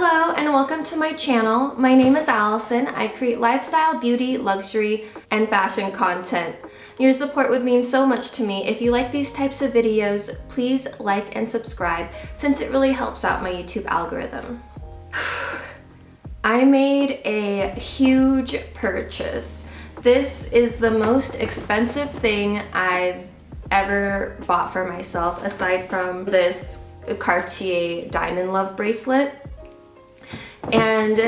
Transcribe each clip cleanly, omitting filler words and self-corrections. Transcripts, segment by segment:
Hello and welcome to my channel. My name is Allison. I create lifestyle, beauty, luxury, and fashion content. Your support would mean so much to me. If you like these types of videos, please like and subscribe since it really helps out my YouTube algorithm. I made a huge purchase. This is the most expensive thing I've ever bought for myself aside from this Cartier Diamond Love bracelet. And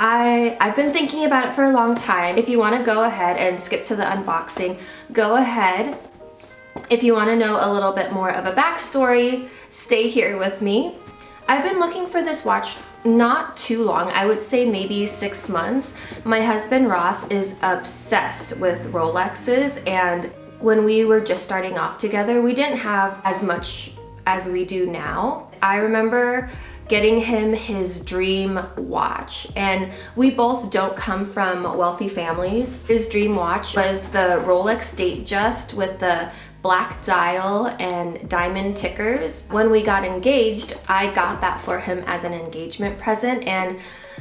I've been thinking about it for a long time. If you want to go ahead and skip to the unboxing, go ahead. If you want to know a little bit more of a backstory, stay here with me. I've been looking for this watch not too long, I would say maybe 6 months. My husband Ross is obsessed with Rolexes, and when we were just starting off together, we didn't have as much as we do now. I remember getting him his dream watch, and we both don't come from wealthy families. His dream watch was the Rolex Datejust with the black dial and diamond tickers. When we got engaged, I got that for him as an engagement present, and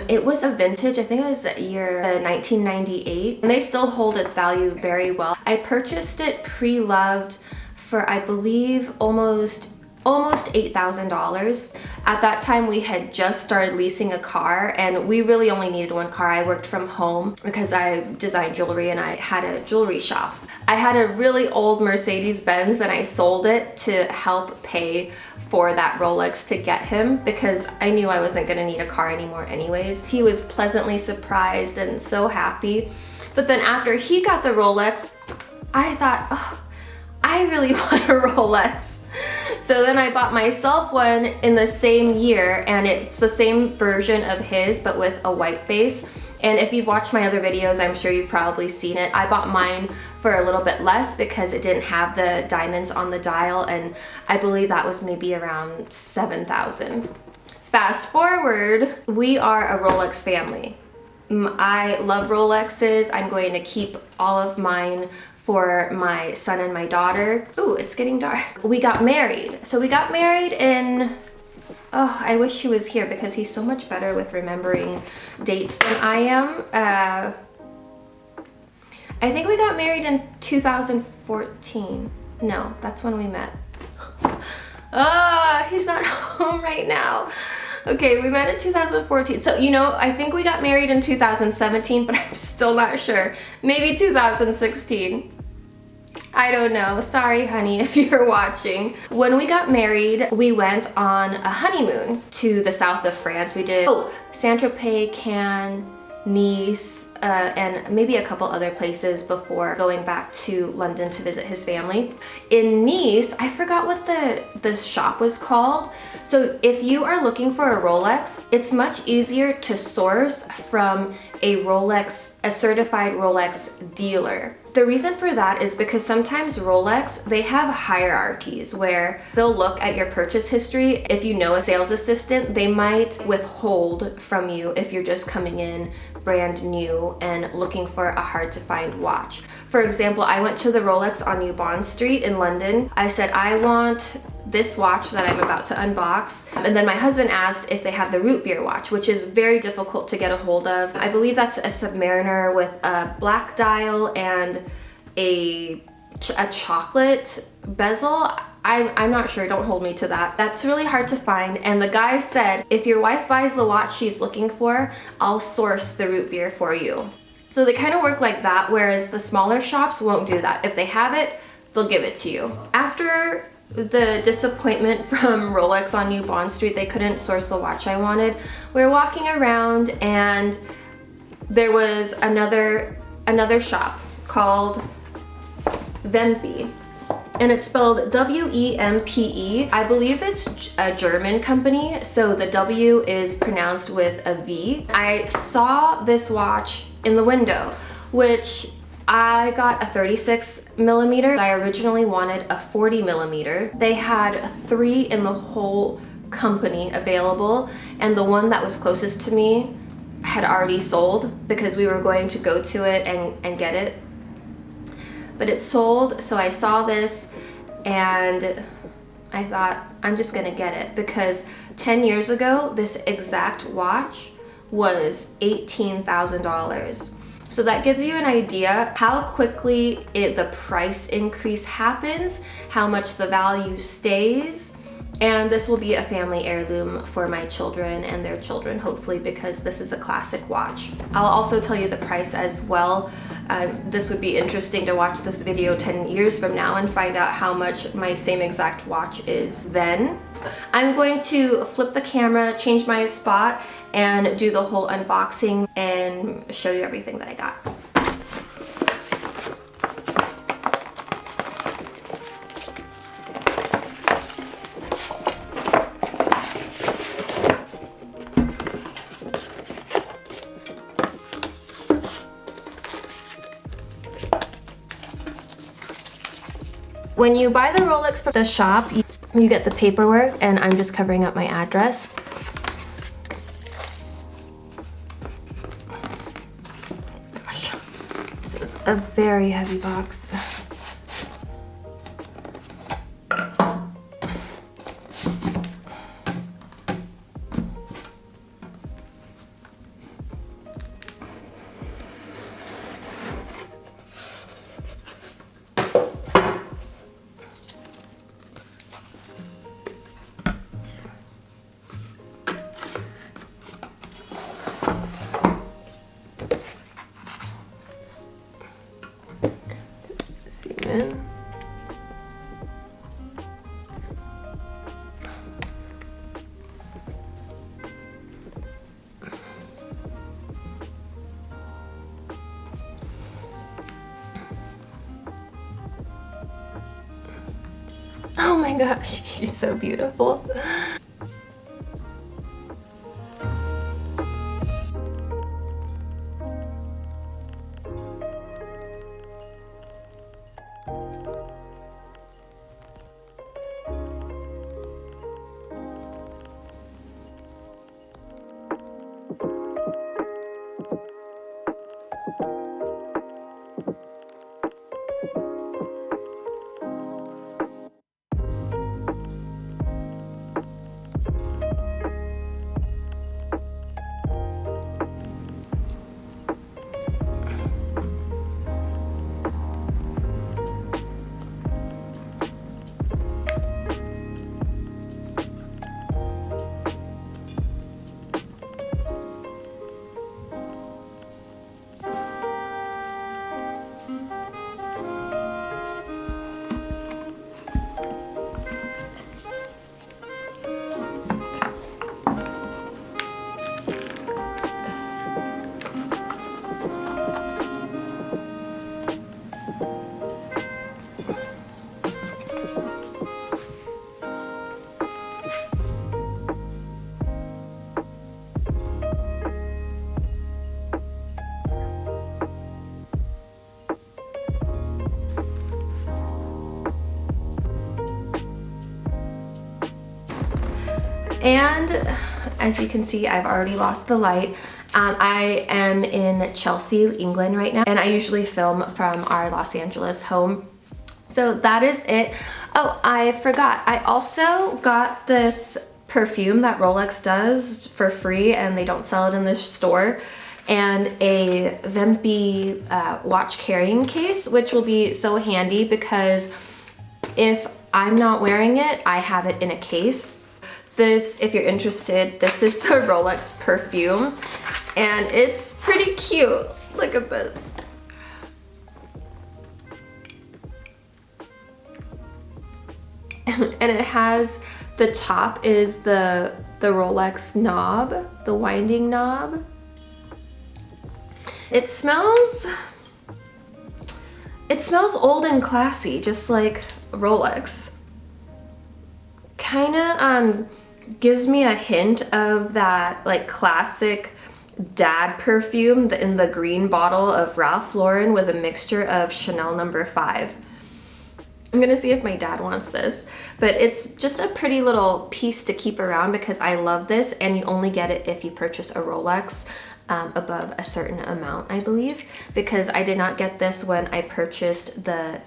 it was a vintage, I think it was the year 1998, and they still hold its value very well. I purchased it pre-loved for, I believe, almost $8,000. At that time, we had just started leasing a car, and we really only needed one car. I worked from home because I designed jewelry and I had a jewelry shop. I had a really old Mercedes-Benz and I sold it to help pay for that Rolex to get him because I knew I wasn't gonna need a car anymore anyways. He was pleasantly surprised and so happy. But then after he got the Rolex, I thought, oh, I really want a Rolex. So then I bought myself one in the same year, and it's the same version of his but with a white face. And if you've watched my other videos, I'm sure you've probably seen it. I bought mine for a little bit less because it didn't have the diamonds on the dial, and I believe that was maybe around $7,000. Fast forward, we are a Rolex family. I love Rolexes. I'm going to keep all of mine for my son and my daughter. Ooh, it's getting dark. We got married. So we got married in, oh, I wish he was here because he's so much better with remembering dates than I am. I think we got married in 2014. No, that's when we met. He's not home right now. Okay, we met in 2014. So, you know, I think we got married in 2017, but I'm still not sure. Maybe 2016. I don't know. Sorry, honey, if you're watching. When we got married, we went on a honeymoon to the south of France. We did Saint-Tropez, Cannes, Nice, and maybe a couple other places before going back to London to visit his family. In Nice, I forgot what the shop was called. So if you are looking for a Rolex, it's much easier to source from a certified Rolex dealer. The reason for that is because sometimes Rolex, they have hierarchies where they'll look at your purchase history. If you know a sales assistant, they might withhold from you if you're just coming in brand new and looking for a hard to find watch. For example, I went to the Rolex on New Bond Street in London. I said, I want this watch that I'm about to unbox. And then my husband asked if they have the root beer watch, which is very difficult to get a hold of. I believe that's a Submariner with a black dial and a chocolate bezel. I'm not sure, don't hold me to that. That's really hard to find. And the guy said, if your wife buys the watch she's looking for, I'll source the root beer for you. So they kind of work like that, whereas the smaller shops won't do that. If they have it, they'll give it to you. After the disappointment from Rolex on New Bond Street, they couldn't source the watch I wanted. We were walking around and there was another shop called Wempe, and it's spelled W-E-M-P-E. I believe it's a German company, so the W is pronounced with a V. I saw this watch in the window, which I got a 36 millimeter. I originally wanted a 40 millimeter. They had 3 in the whole company available, and the one that was closest to me had already sold because we were going to go to it and get it. But it sold, so I saw this and I thought, I'm just gonna get it because 10 years ago, this exact watch was $18,000. So that gives you an idea how quickly the price increase happens, how much the value stays, and this will be a family heirloom for my children and their children, hopefully, because this is a classic watch. I'll also tell you the price as well. This would be interesting to watch this video 10 years from now and find out how much my same exact watch is then. I'm going to flip the camera, change my spot, and do the whole unboxing and show you everything that I got. When you buy the Rolex from the shop, you get the paperwork, and I'm just covering up my address. Gosh, this is a very heavy box. Oh my gosh, she's so beautiful. And as you can see, I've already lost the light. I am in Chelsea, England right now, and I usually film from our Los Angeles home. So that is it. Oh, I forgot. I also got this perfume that Rolex does for free, and they don't sell it in this store, and a Vempy watch carrying case, which will be so handy because if I'm not wearing it, I have it in a case. This, if you're interested, this is the Rolex perfume, and it's pretty cute. Look at this. And it has, the top is the Rolex knob, the winding knob. It smells old and classy, just like Rolex. Kinda gives me a hint of that like classic dad perfume in the green bottle of Ralph Lauren with a mixture of Chanel No. 5. I'm gonna see if my dad wants this, but it's just a pretty little piece to keep around because I love this, and you only get it if you purchase a Rolex above a certain amount, I believe, because I did not get this when I purchased the...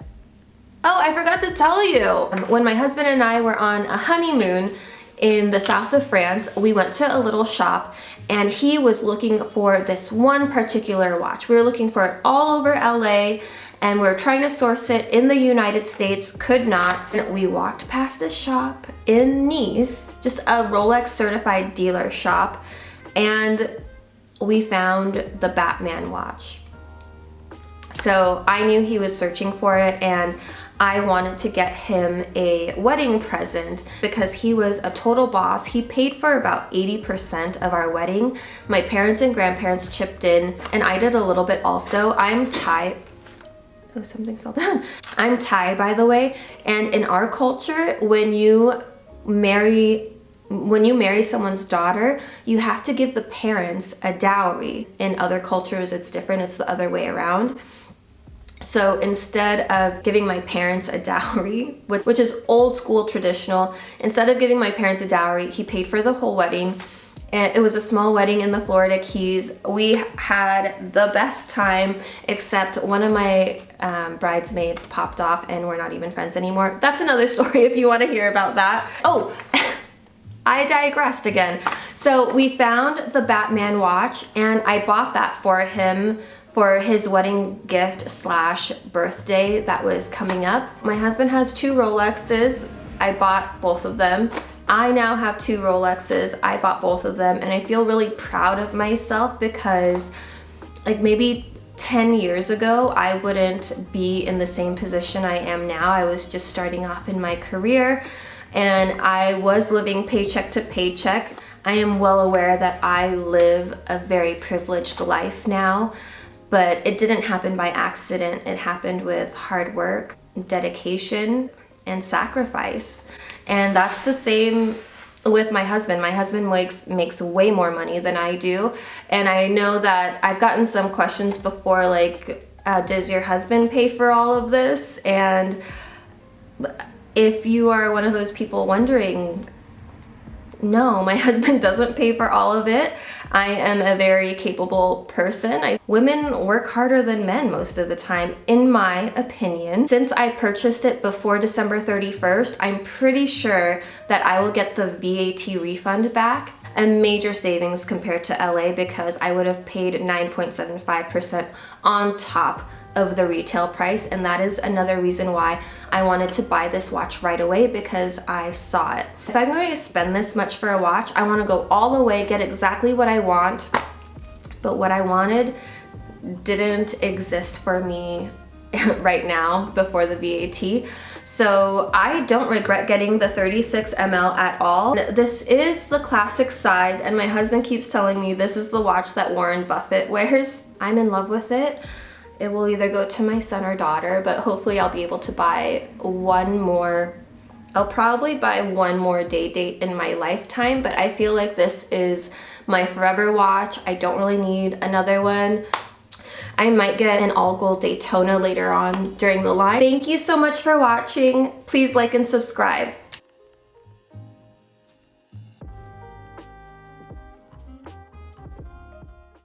Oh, I forgot to tell you! When my husband and I were on a honeymoon in the south of France. We went to a little shop and he was looking for this one particular watch. We were looking for it all over LA and we were trying to source it in the United States, could not. And we walked past a shop in Nice, just a Rolex certified dealer shop, and we found the Batman watch. So I knew he was searching for it and I wanted to get him a wedding present because he was a total boss. He paid for about 80% of our wedding. My parents and grandparents chipped in and I did a little bit also. I'm Thai. Oh, something fell down. I'm Thai, by the way, and in our culture, when you marry someone's daughter, you have to give the parents a dowry. In other cultures, it's different. It's the other way around. So instead of giving my parents a dowry, which is old school traditional, instead of giving my parents a dowry, he paid for the whole wedding. And it was a small wedding in the Florida Keys. We had the best time, except one of my bridesmaids popped off and we're not even friends anymore. That's another story if you want to hear about that. Oh, I digressed again. So we found the Batman watch and I bought that for him for his wedding gift slash birthday that was coming up. My husband has 2 Rolexes. I bought both of them. I now have 2 Rolexes. I bought both of them and I feel really proud of myself because like maybe 10 years ago, I wouldn't be in the same position I am now. I was just starting off in my career and I was living paycheck to paycheck. I am well aware that I live a very privileged life now, but it didn't happen by accident. It happened with hard work, dedication, and sacrifice. And that's the same with my husband. My husband makes way more money than I do. And I know that I've gotten some questions before like, does your husband pay for all of this? And if you are one of those people wondering, no, my husband doesn't pay for all of it. I am a very capable person. Women work harder than men most of the time, in my opinion. Since I purchased it before December 31st, I'm pretty sure that I will get the VAT refund back. A major savings compared to LA because I would have paid 9.75% on top of the retail price, and that is another reason why I wanted to buy this watch right away because I saw it. If I'm going to spend this much for a watch, I want to go all the way, get exactly what I want, but what I wanted didn't exist for me right now before the VAT. So I don't regret getting the 36 ml at all. This is the classic size and my husband keeps telling me this is the watch that Warren Buffett wears. I'm in love with it. It will either go to my son or daughter, but hopefully I'll be able to buy one more. I'll probably buy one more day date in my lifetime, but I feel like this is my forever watch. I don't really need another one. I might get an all gold Daytona later on during the line. Thank you so much for watching. Please like and subscribe.